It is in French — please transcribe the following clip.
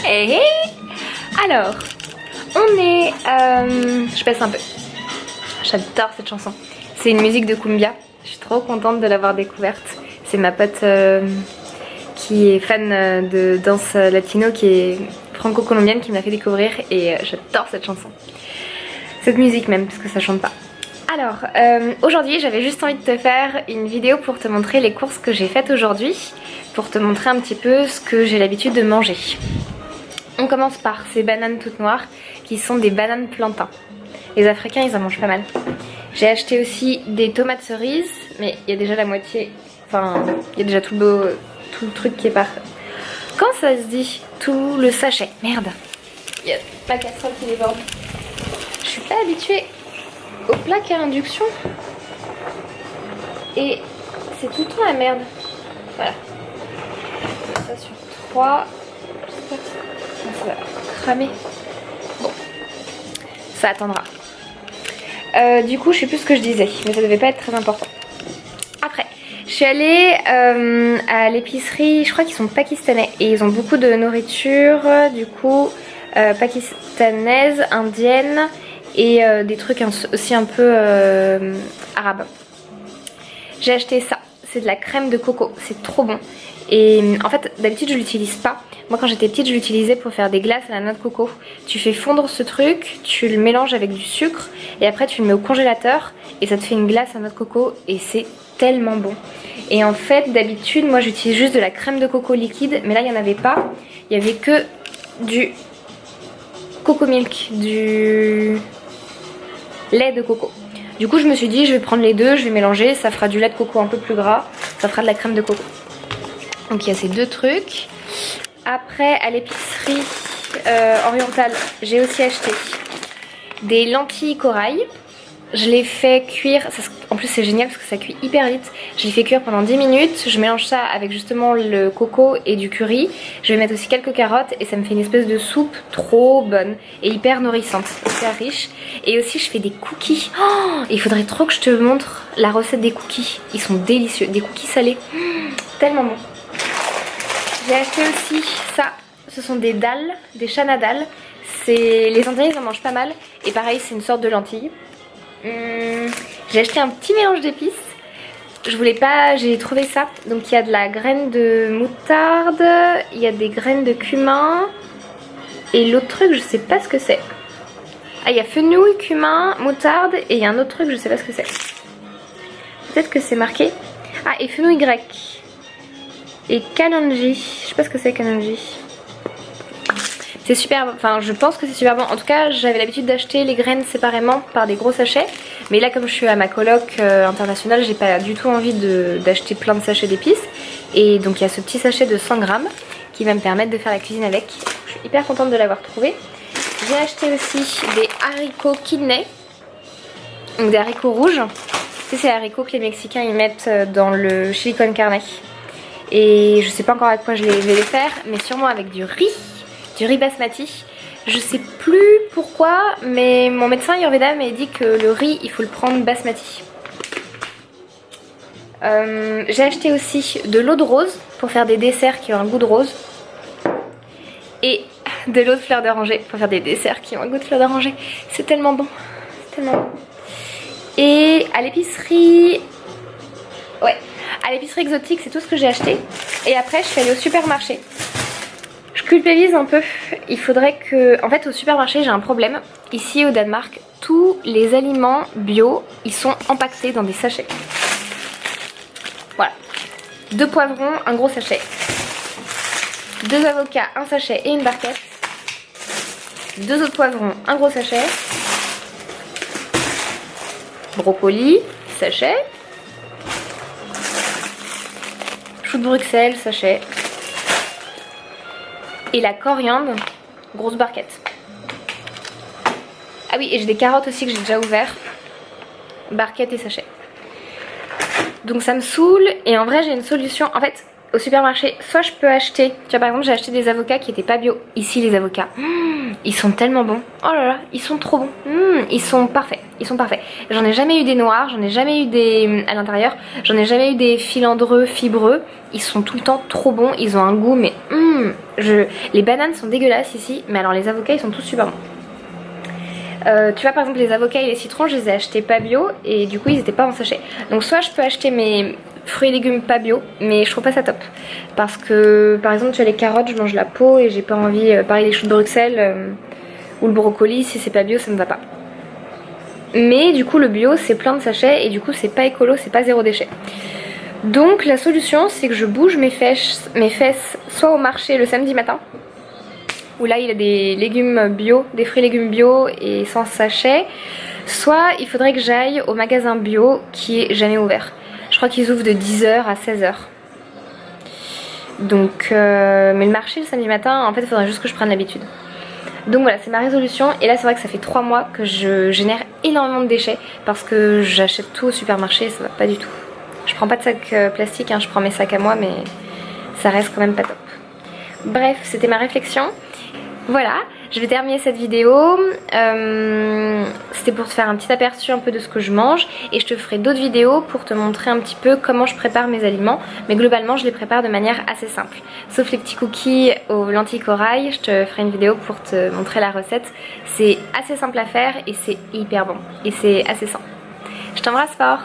Hey, hey. Alors, on est... je passe un peu. J'adore cette chanson. C'est une musique de cumbia. Je suis trop contente de l'avoir découverte. C'est ma pote qui est fan de danse latino, qui est franco-colombienne, qui me l'a fait découvrir. Et j'adore cette chanson. Cette musique même, parce que ça chante pas. Alors, aujourd'hui j'avais juste envie de te faire une vidéo pour te montrer les courses que j'ai faites aujourd'hui, pour te montrer un petit peu ce que j'ai l'habitude de manger. On commence par ces bananes toutes noires qui sont des bananes plantains. Les Africains ils en mangent pas mal. J'ai acheté aussi des tomates cerises, mais il y a déjà la moitié, enfin il y a déjà tout le truc qui est par... Quand ça se dit tout le sachet, merde, il y a ma casserole qui déborde. Je suis pas habituée au plaque à induction et c'est tout le temps la merde. Voilà, ça sur 3. J'espère que ça va cramer. Bon, ça attendra. Du coup je sais plus ce que je disais, mais ça devait pas être très important. Après je suis allée à l'épicerie, je crois qu'ils sont pakistanais et ils ont beaucoup de nourriture du coup pakistanaise, indienne et des trucs aussi un peu arabes. J'ai acheté ça, c'est de la crème de coco, c'est trop bon. Et en fait d'habitude je l'utilise pas. Moi quand j'étais petite je l'utilisais pour faire des glaces à la noix de coco. Tu fais fondre ce truc, tu le mélanges avec du sucre et après tu le mets au congélateur et ça te fait une glace à noix de coco et c'est tellement bon. Et en fait d'habitude moi j'utilise juste de la crème de coco liquide, mais là il n'y en avait pas. Il y avait que du coco milk, du lait de coco. Du coup je me suis dit je vais prendre les deux, je vais mélanger, ça fera du lait de coco un peu plus gras, ça fera de la crème de coco. Donc il y a ces deux trucs. Après à l'épicerie orientale j'ai aussi acheté des lentilles corail. Je les fais cuire, en plus c'est génial parce que ça cuit hyper vite. Je les fais cuire pendant 10 minutes, je mélange ça avec justement le coco et du curry. Je vais mettre aussi quelques carottes et ça me fait une espèce de soupe trop bonne et hyper nourrissante, hyper riche. Et aussi je fais des cookies. Oh, il faudrait trop que je te montre la recette des cookies. Ils sont délicieux, des cookies salés, tellement bons. J'ai acheté aussi ça, ce sont des dalles, des chana dalles. Les Indiens ils en mangent pas mal et pareil c'est une sorte de lentille. J'ai acheté un petit mélange d'épices. Je voulais pas, j'ai trouvé ça. Donc il y a de la graine de moutarde, il y a des graines de cumin et l'autre truc je sais pas ce que c'est. Ah il y a fenouil, cumin, moutarde et il y a un autre truc je sais pas ce que c'est. Peut-être que c'est marqué. Ah et fenouil grec. Et kanonji, je sais pas ce que c'est kanonji. C'est super bon, enfin je pense que c'est super bon. En tout cas j'avais l'habitude d'acheter les graines séparément par des gros sachets. Mais là comme je suis à ma coloc internationale, j'ai pas du tout envie d'acheter plein de sachets d'épices. Et donc il y a ce petit sachet de 100 grammes qui va me permettre de faire la cuisine avec. Je suis hyper contente de l'avoir trouvé. J'ai acheté aussi des haricots kidney. Donc des haricots rouges. C'est ces haricots que les Mexicains ils mettent dans le chili con carne. Et je sais pas encore avec quoi je vais les faire, mais sûrement avec du riz basmati. Je sais plus pourquoi, mais mon médecin Ayurveda m'a dit que le riz il faut le prendre basmati. J'ai acheté aussi de l'eau de rose pour faire des desserts qui ont un goût de rose. Et de l'eau de fleur d'oranger pour faire des desserts qui ont un goût de fleur d'oranger. C'est tellement bon, c'est tellement bon. Et à l'épicerie... Ouais, à l'épicerie exotique c'est tout ce que j'ai acheté. Et après je suis allée au supermarché. Je culpabilise un peu, il faudrait que... En fait au supermarché j'ai un problème. Ici au Danemark, tous les aliments bio, ils sont empaquetés dans des sachets. Voilà. 2 poivrons, un gros sachet. 2 avocats, un sachet et une barquette. 2 autres poivrons, un gros sachet. Brocoli, sachet. Chou de Bruxelles, sachet. Et la coriandre, grosse barquette. Ah oui, et j'ai des carottes aussi que j'ai déjà ouvert. Barquette et sachet. Donc ça me saoule et en vrai j'ai une solution. En fait au supermarché soit je peux acheter, tu vois par exemple j'ai acheté des avocats qui étaient pas bio. Ici les avocats, ils sont tellement bons. Oh là là, ils sont trop bons. Ils sont parfaits, ils sont parfaits. J'en ai jamais eu des noirs, j'en ai jamais eu des à l'intérieur, j'en ai jamais eu des filandreux, fibreux. Ils sont tout le temps trop bons, ils ont un goût mais Les bananes sont dégueulasses ici, mais alors les avocats ils sont tous super bons. Tu vois par exemple les avocats et les citrons, je les ai achetés pas bio et du coup ils étaient pas en sachet. Donc soit je peux acheter mes fruits et légumes pas bio, mais je trouve pas ça top. Parce que par exemple tu as les carottes, je mange la peau et j'ai pas envie, pareil les choux de Bruxelles ou le brocoli, si c'est pas bio ça me va pas. Mais du coup le bio c'est plein de sachets et du coup c'est pas écolo, c'est pas zéro déchet. Donc la solution c'est que je bouge mes fesses soit au marché le samedi matin, où là il y a des légumes bio, des fruits et légumes bio et sans sachet, soit il faudrait que j'aille au magasin bio qui est jamais ouvert. Je crois qu'ils ouvrent de 10h à 16h. Donc mais le marché le samedi matin, en fait il faudrait juste que je prenne l'habitude. Donc voilà, c'est ma résolution. Et là c'est vrai que ça fait 3 mois que je génère énormément de déchets parce que j'achète tout au supermarché et ça va pas du tout. Je prends pas de sac plastique, hein, je prends mes sacs à moi, mais ça reste quand même pas top. Bref, c'était ma réflexion. Voilà, je vais terminer cette vidéo. C'était pour te faire un petit aperçu un peu de ce que je mange. Et je te ferai d'autres vidéos pour te montrer un petit peu comment je prépare mes aliments. Mais globalement, je les prépare de manière assez simple. Sauf les petits cookies aux lentilles corail, je te ferai une vidéo pour te montrer la recette. C'est assez simple à faire et c'est hyper bon. Et c'est assez sain. Je t'embrasse fort!